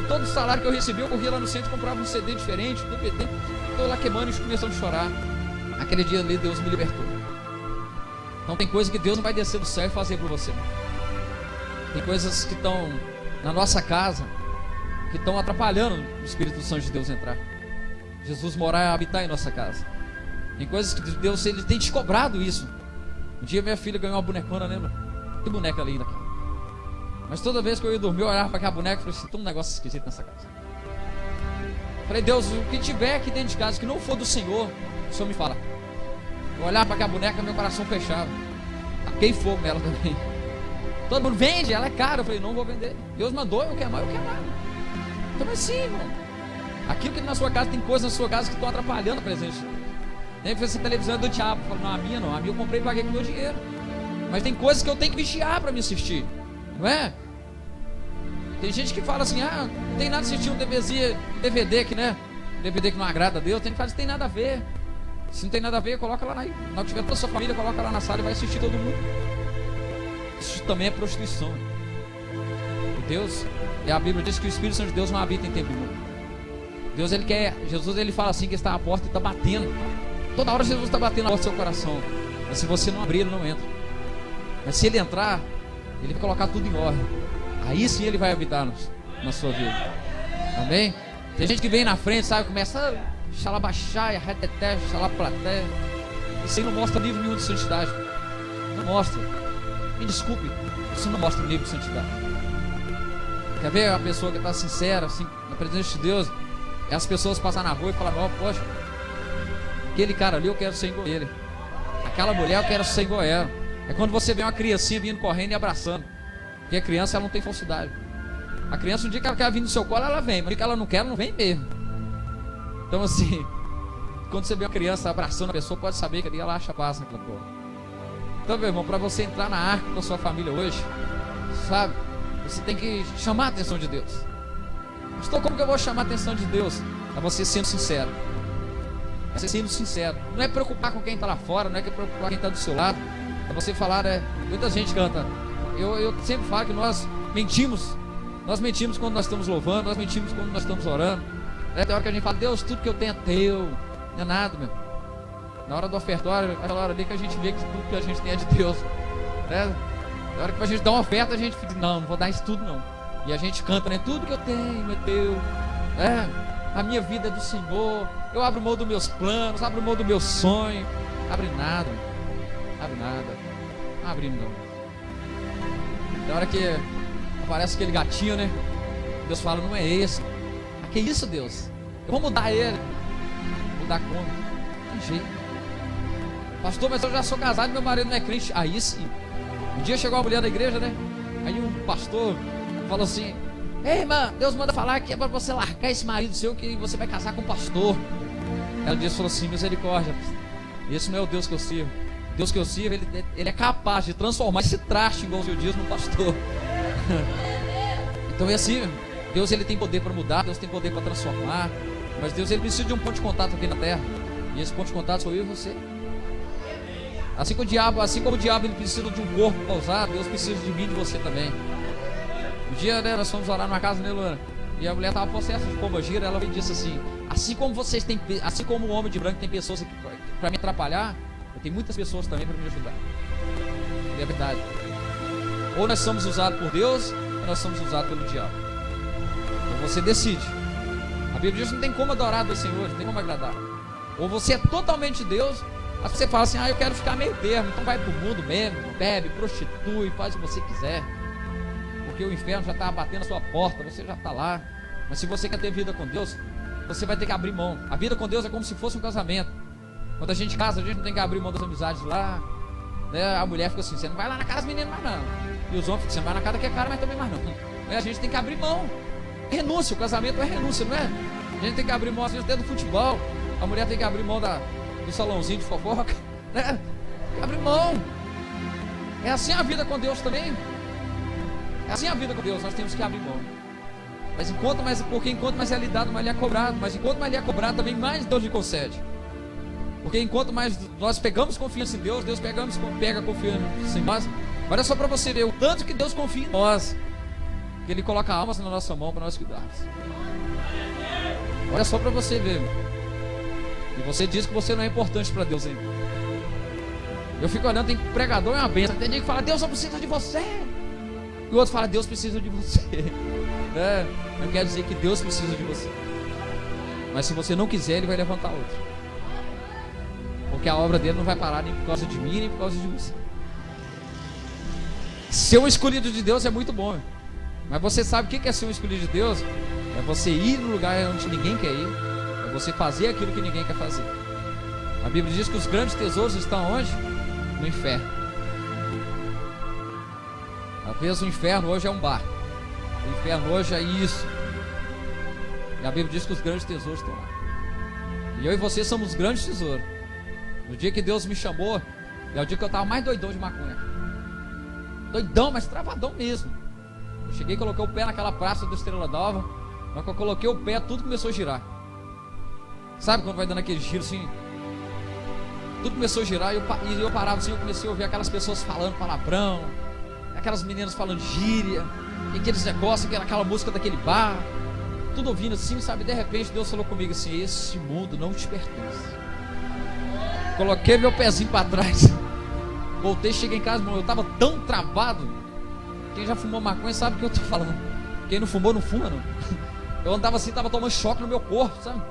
Todo o salário que eu recebi, eu corria lá no centro, comprava um CD diferente, DVD, estou lá queimando e começando a chorar. Aquele dia ali Deus me libertou. Então tem coisas que Deus não vai descer do céu e fazer por você. Tem coisas que estão na nossa casa, que estão atrapalhando o Espírito Santo de Deus entrar. Jesus morar e habitar em nossa casa. Tem coisas que Deus ele tem te cobrado isso. Um dia minha filha ganhou uma bonecona, lembra? Que boneca linda, cara. Mas toda vez que eu ia dormir, eu olhava para aquela boneca e falei assim: tem um negócio esquisito nessa casa. Falei: Deus, o que tiver aqui dentro de casa que não for do Senhor, o Senhor me fala. Eu olhava para aquela boneca, meu coração fechava. Taquei fogo nela também. Todo mundo: vende, ela é cara. Eu falei: não vou vender. Deus mandou eu queimar, eu queimar. Então assim, irmão. Aquilo que na sua casa, tem coisas na sua casa que estão atrapalhando a presença. Tem que fazer televisão do diabo. Eu falo: não, a minha não. A minha eu comprei e paguei com meu dinheiro. Mas tem coisas que eu tenho que vigiar para me assistir. Não é? Tem gente que fala assim: não tem nada de assistir um DVD que, né? DVD que não agrada a Deus. Tem que falar: isso tem nada a ver. Se não tem nada a ver, coloca lá na hora que tiver toda a sua família, coloca lá na sala e vai assistir todo mundo. Isso também é prostituição. E Deus, e a Bíblia diz que o Espírito Santo de Deus não habita em templo imundo. Deus, ele quer, Jesus, ele fala assim que está à porta e está batendo. Toda hora Jesus está batendo na porta do seu coração. Mas se você não abrir, ele não entra. Mas se ele entrar, ele vai colocar tudo em ordem. Aí sim ele vai habitar na sua vida. Amém? Tem gente que vem na frente, sabe, começa xalabaxaia, reteté, xalaplaté. Isso aí não mostra nível nenhum de santidade. Não mostra. Me desculpe, isso não mostra nível de santidade. Quer ver a pessoa que está sincera, assim, na presença de Deus? É as pessoas passam na rua e falam: ó, poxa, aquele cara ali eu quero ser igual ele. Aquela mulher eu quero ser igual ela. É quando você vê uma criancinha vindo correndo e abraçando. Porque a criança, ela não tem falsidade. A criança, um dia que ela quer vir no seu colo, ela vem. Mas um dia que ela não quer, ela não vem mesmo. Então assim, quando você vê uma criança abraçando a pessoa, pode saber que ali ela acha paz naquela porra. Então, meu irmão, para você entrar na arca com a sua família hoje, sabe, você tem que chamar a atenção de Deus. Pastor, como que eu vou chamar a atenção de Deus? É você sendo sincero. É você sendo sincero. Não é preocupar com quem está lá fora, não é preocupar com quem está do seu lado. É você falar, muita gente canta. Eu sempre falo que nós mentimos. Nós mentimos quando nós estamos louvando, nós mentimos quando nós estamos orando. Tem hora que a gente fala: Deus, tudo que eu tenho é teu. Não é nada, meu. Na hora do ofertório, aquela hora ali que a gente vê que tudo que a gente tem é de Deus. Na hora que a gente dá uma oferta, a gente fica: não vou dar isso tudo não. E a gente canta, né? Tudo que eu tenho é teu. A minha vida é do Senhor. Eu abro mão dos meus planos, abro mão do meu sonho. Abre nada. Abre nada. Não abre não. Na hora que aparece aquele gatinho, né? Deus fala: não é esse. Ah, que isso, Deus? Eu vou mudar ele. Mudar como? Tem jeito. Pastor, mas eu já sou casado e meu marido não é crente. Aí sim. Um dia chegou uma mulher da igreja, né? Aí um pastor falou assim: ei, irmã, Deus manda falar que é para você largar esse marido seu, que você vai casar com um pastor. Ela disse, falou assim: misericórdia, esse não é o Deus que eu sirvo. O Deus que eu sirvo, ele é capaz de transformar esse traste, igual o seu diz, num pastor. Então é assim, Deus, ele tem poder para mudar, Deus tem poder para transformar. Mas Deus, ele precisa de um ponto de contato aqui na terra. E esse ponto de contato sou eu e você. Assim como o diabo ele precisa de um corpo para usar, Deus precisa de mim e de você também. Um dia, né, nós fomos orar numa casa, né, Luana? E a mulher estava possessa de pomba-gira. Ela me disse assim: assim como o homem de branco tem pessoas aqui para me atrapalhar, eu tenho muitas pessoas também para me ajudar. E é verdade. Ou nós somos usados por Deus, ou nós somos usados pelo diabo. Então você decide. A Bíblia diz que não tem como adorar o Senhor, não tem como agradar. Ou você é totalmente Deus, aí você fala assim: eu quero ficar meio termo. Então vai pro mundo mesmo, bebe, prostitui, faz o que você quiser. Porque o inferno já está batendo a sua porta, você já está lá. Mas se você quer ter vida com Deus, você vai ter que abrir mão. A vida com Deus é como se fosse um casamento. Quando a gente casa, a gente não tem que abrir mão das amizades lá, né? A mulher fica assim: você não vai lá na casa dos meninos mais não. E os homens ficam: você não vai na casa que é cara, mas também mais não. A gente tem que abrir mão. Renúncia, o casamento é renúncia, não é? A gente tem que abrir mão, às vezes, até do futebol. A mulher tem que abrir mão do salãozinho de fofoca, né? Tem que abrir mão. É assim a vida com Deus também. É assim a vida com Deus, nós temos que abrir mão. Porque enquanto mais é lhe dado, mais lhe é cobrado. Mas enquanto mais lhe é cobrado, também mais Deus lhe concede. Porque enquanto mais nós pegamos confiança em Deus, Deus pega confiança em nós. Olha só para você ver o tanto que Deus confia em nós, que Ele coloca almas na nossa mão para nós cuidarmos. Olha só para você ver. E você diz que você não é importante para Deus ainda. Eu fico olhando, tem pregador, é uma bênção. Tem gente que fala: Deus só precisa de você. E o outro fala: Deus precisa de você. Não quer dizer que Deus precisa de você. Mas se você não quiser, Ele vai levantar outro. Porque a obra dele não vai parar nem por causa de mim, nem por causa de você. Ser um escolhido de Deus é muito bom. Mas você sabe o que é ser um escolhido de Deus? É você ir no lugar onde ninguém quer ir. É você fazer aquilo que ninguém quer fazer. A Bíblia diz que os grandes tesouros estão onde? No inferno. Às vezes o inferno hoje é um bar. O inferno hoje é isso. E a Bíblia diz que os grandes tesouros estão lá. E eu e você somos os grandes tesouros. No dia que Deus me chamou, é o dia que eu estava mais doidão de maconha. Doidão, mas travadão mesmo. Eu cheguei e coloquei o pé naquela praça do Estrela d'Alva. Na hora que eu coloquei o pé, tudo começou a girar. Sabe quando vai dando aquele giro assim? tudo começou a girar e eu parava assim, eu comecei a ouvir aquelas pessoas falando palavrão, aquelas meninas falando gíria, e aqueles negócios, aquela música daquele bar, tudo ouvindo assim, sabe? De repente Deus falou comigo assim: esse mundo não te pertence. Coloquei meu pezinho para trás, voltei, cheguei em casa, eu estava tão travado. Quem já fumou maconha sabe o que eu estou falando. Quem não fumou, não fuma, não. Eu andava assim, estava tomando choque no meu corpo, sabe?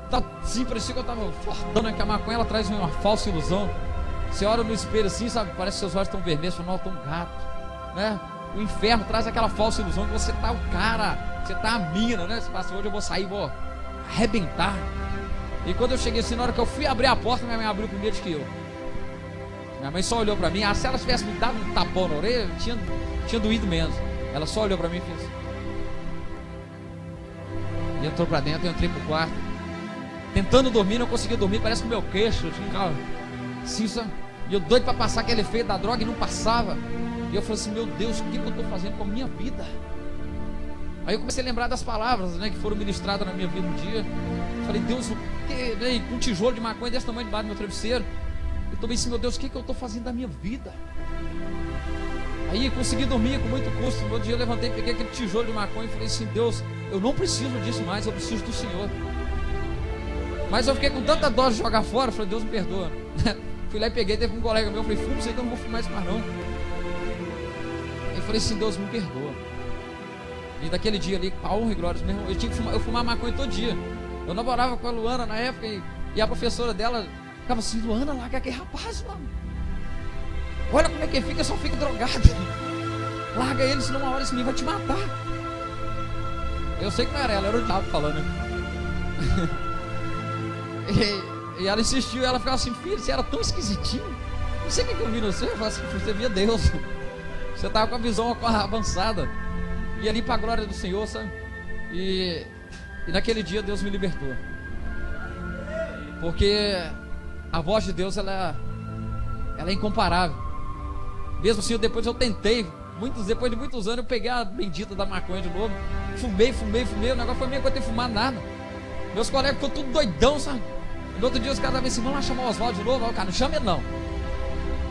Tá assim, parecia que eu estava fortando, né? Que a maconha ela traz uma falsa ilusão. Você olha no espelho assim, sabe? Parece que seus olhos estão vermelhos, você fala: não, eu tô um gato, né? O inferno traz aquela falsa ilusão que você tá o cara, você tá a mina, né? Você fala assim: hoje eu vou sair, vou arrebentar. E quando eu cheguei assim, na hora que eu fui abrir a porta, minha mãe abriu primeiro que eu. Minha mãe só olhou pra mim. Se ela tivesse me dado um tapão na orelha, tinha doído menos. Ela só olhou pra mim e fez. E entrou pra dentro, eu entrei pro quarto. Tentando dormir, não conseguia dormir, parece que o meu queixo assim, sabe? E eu doido pra passar aquele efeito da droga e não passava. E eu falei assim: meu Deus, o que eu tô fazendo com a minha vida? Aí eu comecei a lembrar das palavras, né, que foram ministradas na minha vida um dia. Falei: Deus, o que, né, com um tijolo de maconha desse tamanho debaixo do meu travesseiro. Eu tomei assim: meu Deus, o que eu tô fazendo da minha vida? Aí consegui dormir com muito custo. No outro dia eu levantei, peguei aquele tijolo de maconha e falei assim: Deus, eu não preciso disso mais, eu preciso do Senhor. Mas eu fiquei com tanta dó de jogar fora, falei: Deus me perdoa. Fui lá e peguei, teve um colega meu, falei: fuma isso aí que eu não vou fumar isso mais não. Eu falei assim: Deus me perdoa. E daquele dia ali, com a honra e glória, meu irmão, eu fumava maconha todo dia. Eu namorava com a Luana na época e a professora dela ficava assim: Luana, larga aquele rapaz, mano. Olha como é que ele fica, só fica drogado. Larga ele, senão uma hora esse menino vai te matar. Eu sei que não era ela, era o diabo falando. E ela insistiu, ela ficava assim: filho, você era tão esquisitinho. Não sei o que eu vi no você. Eu falei assim: você via Deus. Você estava com a visão avançada. E ali para a glória do Senhor, sabe? E naquele dia Deus me libertou. Porque a voz de Deus, ela é incomparável. Mesmo assim, depois eu tentei, depois de muitos anos, eu peguei a bendita da maconha de novo. Fumei, o negócio foi meio que eu ter fumado nada. Meus colegas ficou tudo doidão, sabe? No outro dia os caras estavam assim: vamos lá chamar o Oswaldo de novo. Aí o cara: não chama ele não.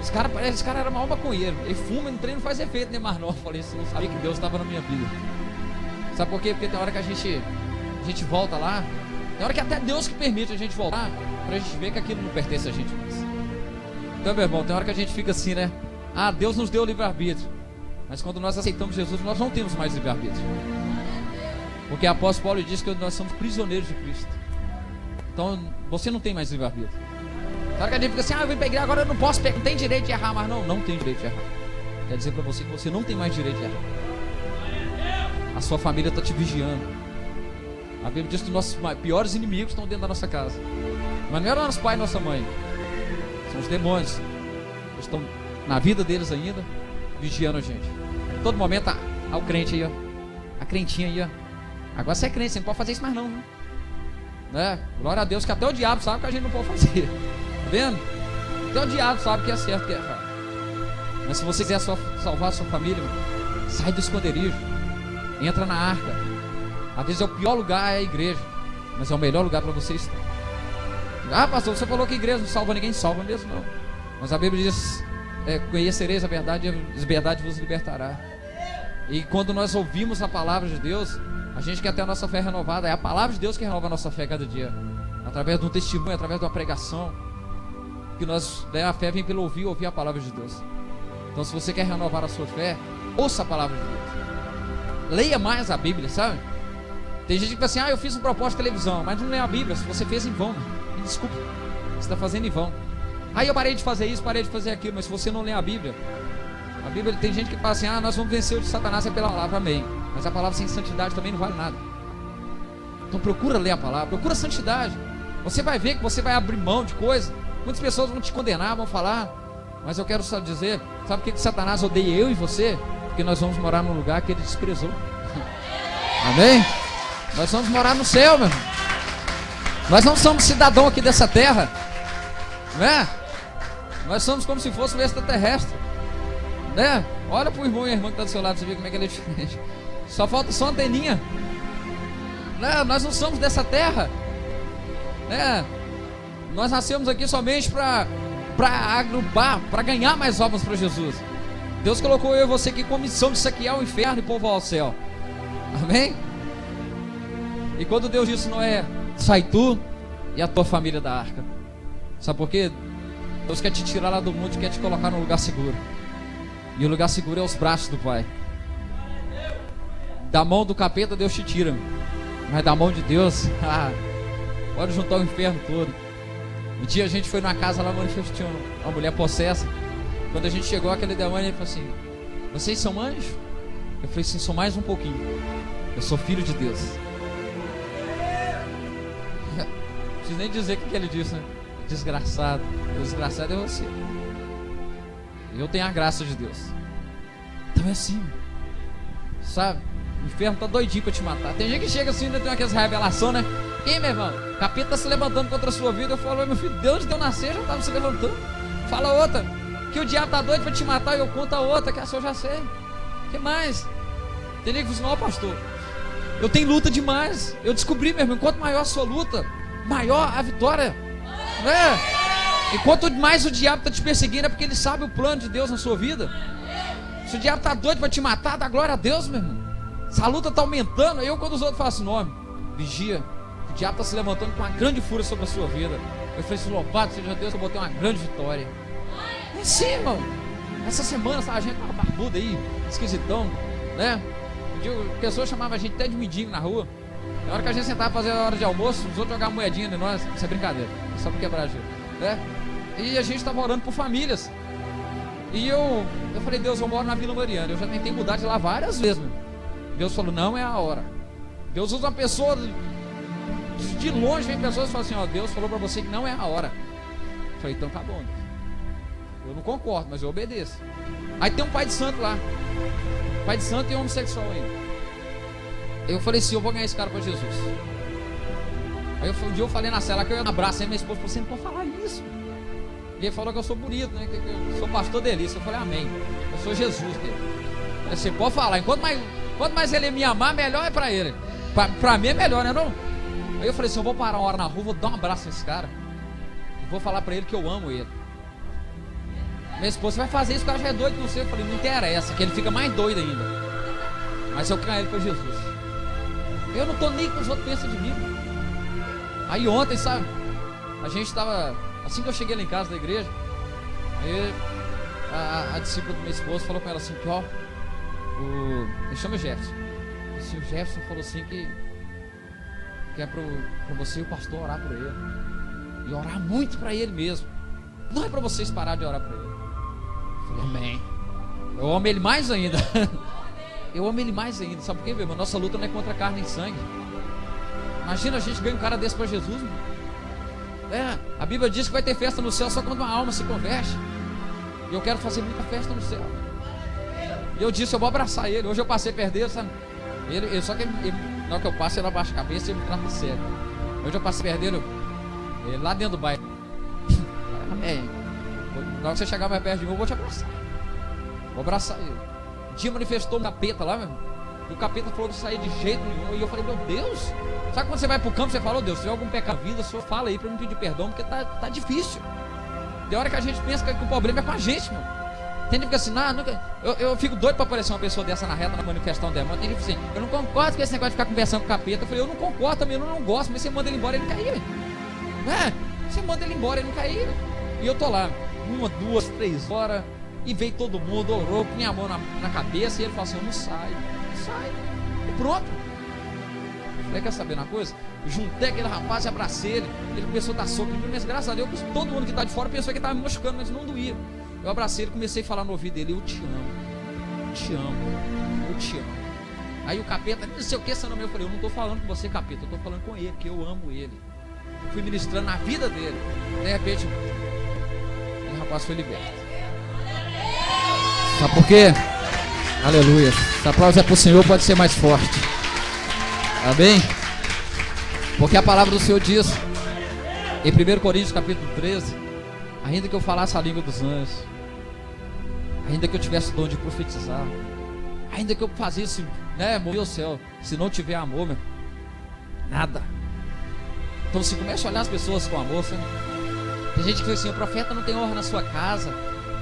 Esse cara era mal maconheiro. Ele fuma, no treino não faz efeito nem mais não. Eu falei assim: não sabia que Deus estava na minha vida. Sabe por quê? Porque tem hora que a gente volta lá. Tem hora que até Deus que permite a gente voltar, pra gente ver que aquilo não pertence a gente mais. Então, meu irmão, tem hora que a gente fica assim, né? Ah, Deus nos deu o livre-arbítrio. Mas quando nós aceitamos Jesus, nós não temos mais livre-arbítrio. Porque o apóstolo Paulo diz que nós somos prisioneiros de Cristo. Então, você não tem mais livre-arbítrio. Tem hora que a gente fica assim: eu vim pra igreja, agora eu não posso pegar, não tem direito de errar. Mas não tem direito de errar. Quer dizer pra você que você não tem mais direito de errar. A sua família está te vigiando. A Bíblia diz que os nossos piores inimigos estão dentro da nossa casa. Mas não é o nosso pai e nossa mãe. São os demônios. Eles estão na vida deles ainda, vigiando a gente. Em todo momento, o crente aí, ó. A crentinha aí, ó. Agora você é crente, você não pode fazer isso mais não, né? Glória a Deus que até o diabo sabe que a gente não pode fazer. Tá vendo? Até o diabo sabe que é certo, que é errado. Mas se você quiser salvar a sua família, sai do esconderijo. Entra na arca. Às vezes é o pior lugar, é a igreja, mas é o melhor lugar para você estar. Ah, pastor, você falou que a igreja não salva ninguém. Salva mesmo não. Mas a Bíblia diz: conhecereis a verdade e a verdade vos libertará. E quando nós ouvimos a palavra de Deus, a gente quer ter a nossa fé renovada. É a palavra de Deus que renova a nossa fé cada dia. Através de um testemunho, através de uma pregação. Que a fé vem pelo ouvir a palavra de Deus. Então, se você quer renovar a sua fé, ouça a palavra de Deus. Leia mais a Bíblia, sabe? Tem gente que fala assim: eu fiz um propósito de televisão, mas não lê a Bíblia. Se você fez em vão, me desculpe, você está fazendo em vão. Aí eu parei de fazer isso, parei de fazer aquilo. Mas se você não lê a Bíblia, tem gente que fala assim: nós vamos vencer o de Satanás é pela palavra, amém. Mas a palavra sem santidade também não vale nada. Então procura ler a palavra, procura santidade. Você vai ver que você vai abrir mão de coisa. Muitas pessoas vão te condenar, vão falar. Mas eu quero só dizer: sabe por que Satanás odeia eu e você? Porque nós vamos morar num lugar que ele desprezou. Amém? Nós vamos morar no céu, meu irmão. Nós não somos cidadão aqui dessa terra, né? Nós somos como se fosse um extraterrestre, né? Olha pro irmão e a irmã que está do seu lado, você vê como é que ele é diferente. Só falta só anteninha, né? Nós não somos dessa terra, né? Nós nascemos aqui somente para agrupar, para ganhar mais almas para Jesus. Deus colocou eu e você aqui com a missão de saquear o inferno e povoar o céu. Amém? E quando Deus disse: Noé, sai tu e a tua família da arca. Sabe por quê? Deus quer te tirar lá do mundo e quer te colocar num lugar seguro. E o lugar seguro é os braços do Pai. Da mão do capeta Deus te tira, mas da mão de Deus, pode juntar o inferno todo. Um dia a gente foi numa casa lá, manifestou uma mulher possessa. Quando a gente chegou, aquele demônio, ele falou assim: vocês são anjos? Eu falei assim: sou mais um pouquinho. Eu sou filho de Deus. Não preciso nem dizer o que ele disse, né? Desgraçado. O desgraçado é você. Eu tenho a graça de Deus. Então é assim, sabe? O inferno tá doidinho pra te matar. Tem gente que chega assim, ainda tem aquelas revelações, né? Ei, meu irmão, o capeta tá se levantando contra a sua vida. Eu falo: meu filho, Deus deu nascer, já tava se levantando. Fala outra, que o diabo tá doido pra te matar. E eu conto a outra, que essa eu já sei. O que mais? Tem gente que diz: não, pastor, eu tenho luta demais. Eu descobri, meu irmão, quanto maior a sua luta, maior a vitória, né? E quanto mais o diabo tá te perseguindo, é porque ele sabe o plano de Deus na sua vida. Se o diabo tá doido pra te matar, dá glória a Deus, meu irmão. Essa luta tá aumentando. Eu, quando os outros falam assim: nome, vigia, o diabo tá se levantando com uma grande fúria sobre a sua vida. Eu falei assim: louvado seja Deus, eu botei uma grande vitória. É sim, irmão. Essa semana, a gente tava barbuda aí, esquisitão, né? A pessoa chamava a gente até de mendigo na rua. Na hora que a gente sentava fazer a hora de almoço, os outros jogavam moedinha em nós. Isso é brincadeira, só pra quebrar a gente, né? E a gente estava orando por famílias. E eu falei: Deus, eu moro na Vila Mariana. Eu já tentei mudar de lá várias vezes, meu. Deus falou: não é a hora. Deus usa uma pessoa, de longe vem pessoas e falam assim: ó, Deus falou para você que não é a hora. Eu falei: então tá bom, Deus. Eu não concordo, mas eu obedeço. Aí tem um pai de santo lá, pai de santo e homossexual ainda. Eu falei assim: eu vou ganhar esse cara para Jesus. Aí um dia eu falei na cela que eu ia abraçar minha esposa. Você não pode falar isso. E ele falou que eu sou bonito, né? Que eu sou pastor delícia. Eu falei: amém. Eu sou Jesus dele. Você pode falar. Quanto mais ele me amar, melhor é pra ele. Pra mim é melhor, né, não? Aí eu falei assim: eu vou parar uma hora na rua, vou dar um abraço nesse cara e vou falar pra ele que eu amo ele. Minha esposa: vai fazer isso, o cara já é doido com você. Eu falei: não interessa, que ele fica mais doido ainda. Mas eu ganho ele pra Jesus. Eu não tô nem com os outros pensam de mim. Aí ontem, sabe, a gente tava, assim que eu cheguei lá em casa da igreja, aí a discípula da minha esposa falou com ela assim: que ó, ele chama o Jefferson. Assim, o Jefferson falou assim que é pra você e o pastor orar por ele. E orar muito pra ele mesmo. Não é pra vocês parar de orar por ele. Eu falei: amém. Eu amo ele mais ainda. Eu amo ele mais ainda. Sabe por quê, meu irmão? Nossa luta não é contra carne e sangue. Imagina a gente ganhar um cara desse pra Jesus, mano. A Bíblia diz que vai ter festa no céu só quando uma alma se converte. E eu quero fazer muita festa no céu. E eu disse: eu vou abraçar ele. Hoje eu passei perto dele, sabe? Só que na hora que eu passo, ele abaixa a cabeça e ele me trata sério. Hoje eu passei perto dele, lá dentro do bairro. Amém. Na hora que você chegar mais perto de mim, eu vou te abraçar. Vou abraçar ele. Um dia manifestou um capeta lá, meu irmão. E o capeta falou que não saía de jeito nenhum. E eu falei: meu Deus. Sabe quando você vai pro campo, você fala: oh, Deus, se tiver algum pecado na vida, o senhor fala aí pra eu me pedir perdão, porque tá difícil. Tem hora que a gente pensa que o problema é com a gente, mano. Tem gente que fica assim: não, nunca. Eu fico doido pra aparecer uma pessoa dessa na reta, na manifestar um demônio. Tem gente que fica assim: eu não concordo com esse negócio de ficar conversando com o capeta. Eu falei: eu não concordo também, eu não gosto. Mas você manda ele embora, ele cair. Você manda ele embora, ele não cair. E eu tô lá, 1, 2, 3 horas. E veio todo mundo, orou, com minha mão na cabeça. E ele falou assim: eu não saio. E pronto. Eu falei: quer saber uma coisa? Eu juntei aquele rapaz e abracei ele. Ele começou a dar soco em mim, mas graças a Deus, todo mundo que tá de fora pensou que ele tava me machucando, mas não doía. Eu abracei ele, comecei a falar no ouvido dele: eu te amo, eu te amo, eu te amo. Aí o capeta: não sei o que, seu nome. Eu falei: eu não estou falando com você, capeta, eu estou falando com ele, porque eu amo ele. Eu fui ministrando na vida dele. De repente, o rapaz foi liberto. Sabe por quê? Aleluia. Esse aplauso é para o Senhor, pode ser mais forte. Amém? Porque a palavra do Senhor diz em 1 Coríntios capítulo 13: ainda que eu falasse a língua dos anjos, ainda que eu tivesse o dom de profetizar, ainda que eu fazesse, mover o céu, se não tiver amor, meu, nada. Então você começa a olhar as pessoas com amor, sabe? Tem gente que fala assim, o profeta não tem honra na sua casa.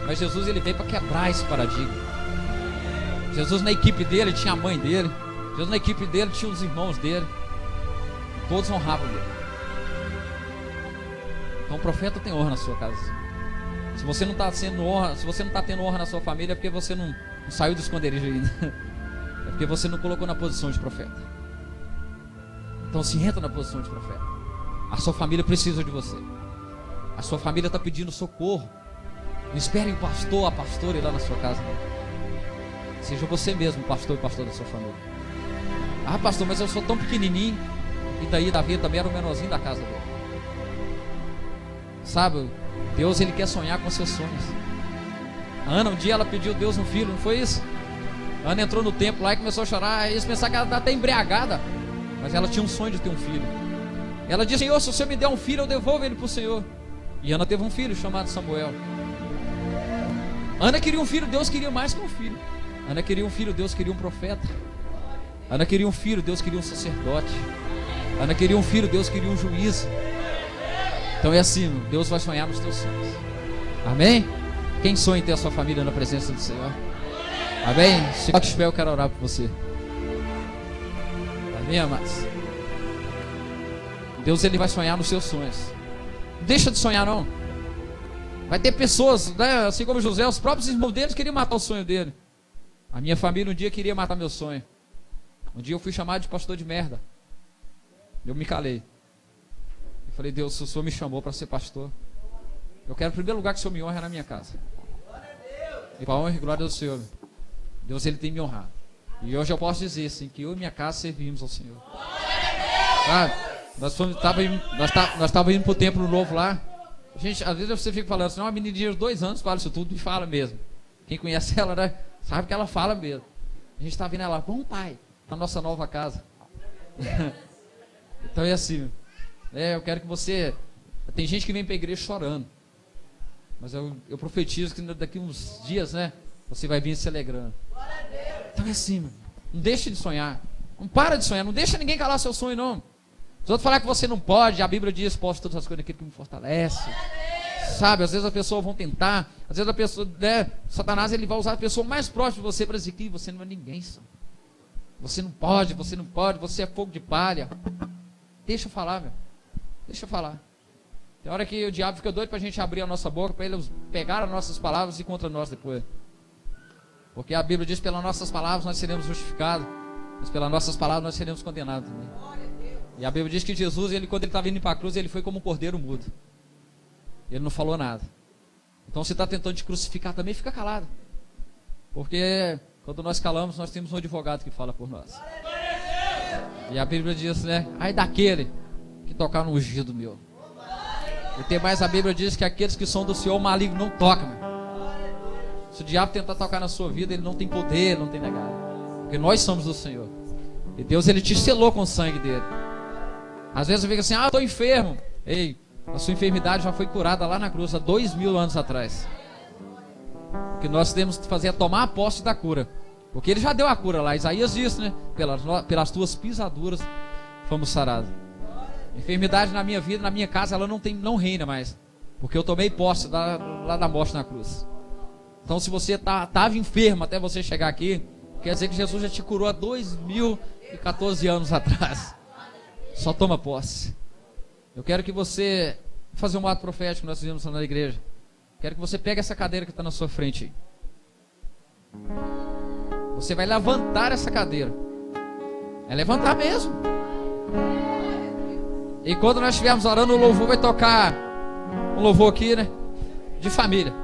Mas Jesus, ele veio para quebrar esse paradigma. Jesus na equipe dele tinha a mãe dele. Jesus na equipe dele tinha os irmãos dele. Todos honravam ele. Então o profeta tem honra na sua casa. Se você não está tendo honra na sua família, é porque você não saiu do esconderijo ainda. É porque você não colocou na posição de profeta. Então se entra na posição de profeta. A sua família precisa de você. A sua família está pedindo socorro. Não espere o pastor, a pastora ir lá na sua casa, não. Seja você mesmo o pastor e pastor da sua família. Ah, pastor, mas eu sou tão pequenininho. E daí Davi também era o menorzinho da casa dele. Sabe, Deus, ele quer sonhar com seus sonhos. A Ana, um dia ela pediu a Deus um filho, não foi isso? A Ana entrou no templo lá e começou a chorar. E eles pensaram que ela estava até embriagada. Mas ela tinha um sonho de ter um filho. Ela disse, Senhor, se o Senhor me der um filho, eu devolvo ele para o Senhor. E Ana teve um filho chamado Samuel. Ana queria um filho, Deus queria mais que um filho. Ana queria um filho, Deus queria um profeta. Ana queria um filho, Deus queria um sacerdote. Ana queria um filho, Deus queria um juiz. Então é assim, Deus vai sonhar nos teus sonhos. Amém? Quem sonha em ter a sua família na presença do Senhor? Amém? Se eu estiver, eu quero orar por você. Amém, amados? Deus, ele vai sonhar nos seus sonhos. Não deixa de sonhar, não. Vai ter pessoas, né, assim como José, os próprios irmãos deles queriam matar o sonho dele. A minha família um dia queria matar meu sonho. Um dia eu fui chamado de pastor de merda. Eu me calei. Eu falei, Deus, se o Senhor me chamou para ser pastor, eu quero, em primeiro lugar, que o Senhor me honre na minha casa. E para a honra e glória do Senhor, Deus, ele tem me honrado. E hoje eu posso dizer, assim, que eu e minha casa servimos ao Senhor. Sabe? Nós estávamos indo para o templo novo lá. Gente, às vezes você fica falando assim, uma menininha de 2 anos fala isso tudo e fala mesmo. Quem conhece ela, né, sabe que ela fala mesmo. A gente está vendo ela, bom pai, na nossa nova casa. Então é assim, eu quero que você... Tem gente que vem para a igreja chorando. Mas eu profetizo que daqui uns dias, né, você vai vir se alegrando. Então é assim, mano. Não deixe de sonhar. Não para de sonhar, não deixa ninguém calar seu sonho, não. Os outros falar que você não pode, a Bíblia diz, posso todas as coisas naquele que me fortalece. Sabe, às vezes as pessoas vão tentar, às vezes a pessoa, né, Satanás, ele vai usar a pessoa mais próxima de você para dizer que você não é ninguém, só. Você não pode, você é fogo de palha. Deixa eu falar, meu. Deixa eu falar. Tem hora que o diabo fica doido para a gente abrir a nossa boca, para ele pegar as nossas palavras e ir contra nós depois. Porque a Bíblia diz, pelas nossas palavras nós seremos justificados, mas pelas nossas palavras nós seremos condenados também. E a Bíblia diz que Jesus, quando ele estava indo para a cruz, ele foi como um cordeiro mudo. Ele não falou nada. Então se está tentando te crucificar também, fica calado. Porque quando nós calamos, nós temos um advogado que fala por nós. E a Bíblia diz, né? Ai daquele que tocar no ungido meu. E tem mais, a Bíblia diz que aqueles que são do Senhor, o maligno não toca, meu. Se o diabo tentar tocar na sua vida, ele não tem poder, não tem negado. Porque nós somos do Senhor. E Deus, ele te selou com o sangue dele. Às vezes você fica assim, eu estou enfermo. Ei, a sua enfermidade já foi curada lá na cruz há 2000 anos atrás. O que nós temos que fazer é tomar a posse da cura. Porque ele já deu a cura lá. Isaías disse, né? Pelas tuas pisaduras fomos sarados. Enfermidade na minha vida, na minha casa, ela não reina mais. Porque eu tomei posse lá da morte na cruz. Então se você estava enfermo até você chegar aqui, quer dizer que Jesus já te curou há 2014 anos atrás. Só toma posse. Eu quero que você... fazer um ato profético que nós fizemos na igreja. Quero que você pegue essa cadeira que está na sua frente. Você vai levantar essa cadeira. É levantar mesmo. E quando nós estivermos orando, o louvor vai tocar um louvor aqui, né? De família.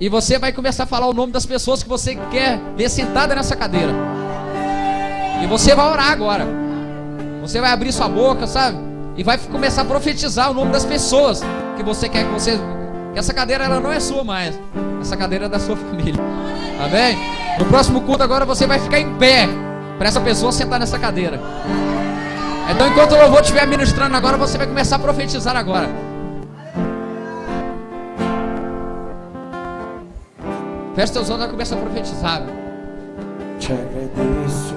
E você vai começar a falar o nome das pessoas que você quer ver sentada nessa cadeira. E você vai orar agora. Você vai abrir sua boca, sabe? E vai começar a profetizar o nome das pessoas que você quer que você... Que essa cadeira, ela não é sua mais. Essa cadeira é da sua família. Amém? No próximo culto agora você vai ficar em pé para essa pessoa sentar nessa cadeira. Então enquanto o louvor estiver ministrando agora, você vai começar a profetizar agora. Feche seus olhos e começa a profetizar. Te agradeço